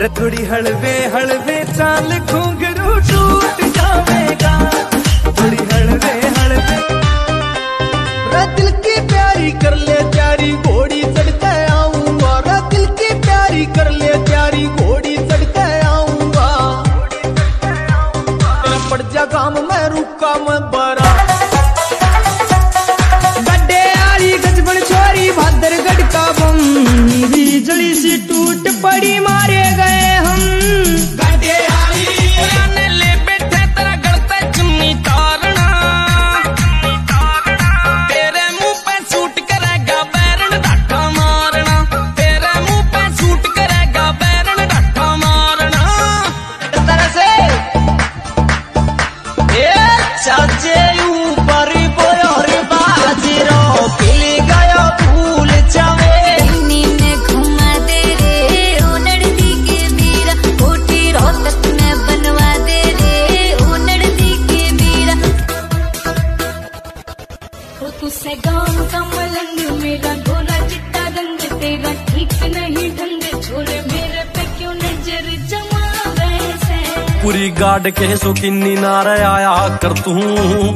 थोड़ी हलवे हलवे चाल घुंघरू टूट जाएगा, थोड़ी हलवे हलवे। दिल की प्यारी कर ले प्यारी घोड़ी चढ़ के आऊंगा, दिल की प्यारी कर ले प्यारी घोड़ी चढ़ के आऊंगा। पड़ जा काम में रुका मैं बरा, गड्ढे आली गजबन छोरी भादरगढ़ का बम, बिजली सी टूट पड़ी मारे गए हम। गड्ढे आली ले बैठे तेरा गलता चुन्नी तारना, तेरे मुंह पे सूट करेगा बैरन ढाका मारना, तेरे मुंह पे सूट करेगा बैरन ढाका मारना। तरह से चाचे ऊपर बोयर बाजरो खिल गया फूल जावे। में घुमा दे रे ओ नड़दी के मीरा, कोठी रोहतक में बनवा दे रे ओ नड़दी के मीरा। ओ तुझसे गाँव का मलंग मेरा गोरा चिट्टा रंग तेरा ठीक नहीं ढंग, छोरे मेरे पे क्यों नजर जमा वैसे। पूरी गाड़ के शौकीनी ना आया कर तू,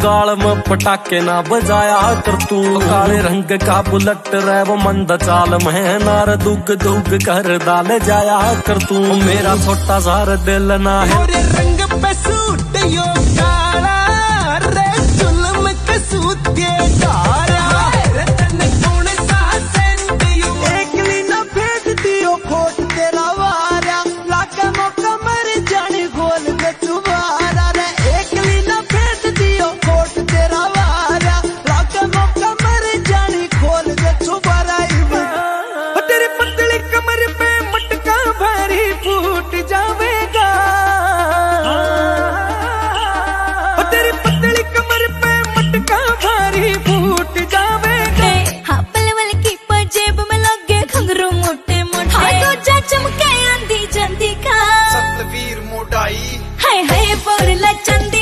गाल में पटाखे ना बजाया कर तू। काले रंग का बुलेट रे वो मंद चाल में नार दुग दुग कर डाल जाया कर तू। मेरा छोटा सार दिल ना है रंग पे सूट यो काला रे जुल्म के सूत के कारा, रतन कौन सा सेंट यो एकली न भेद दियो खोट तेरा वारा, लाके मौका मर जाने गोल दे तुम्हारा रे। एकली न भेद दियो खोट तेरा वारा, लाके मौका मर जाने खोल दे तुम्हारा। तेरे पतली कमर पे मटका भारी फूट जावेगा, तेरी पतली कमर पे मटका भारी फूट जावेगा। हाँ पलवल की पर जेब में लगे घंघरू मोटे मोटे, हाय तो जा चमके आंधी जंदी का सतवीर मोटाई हाय हाय बोरला चंदी।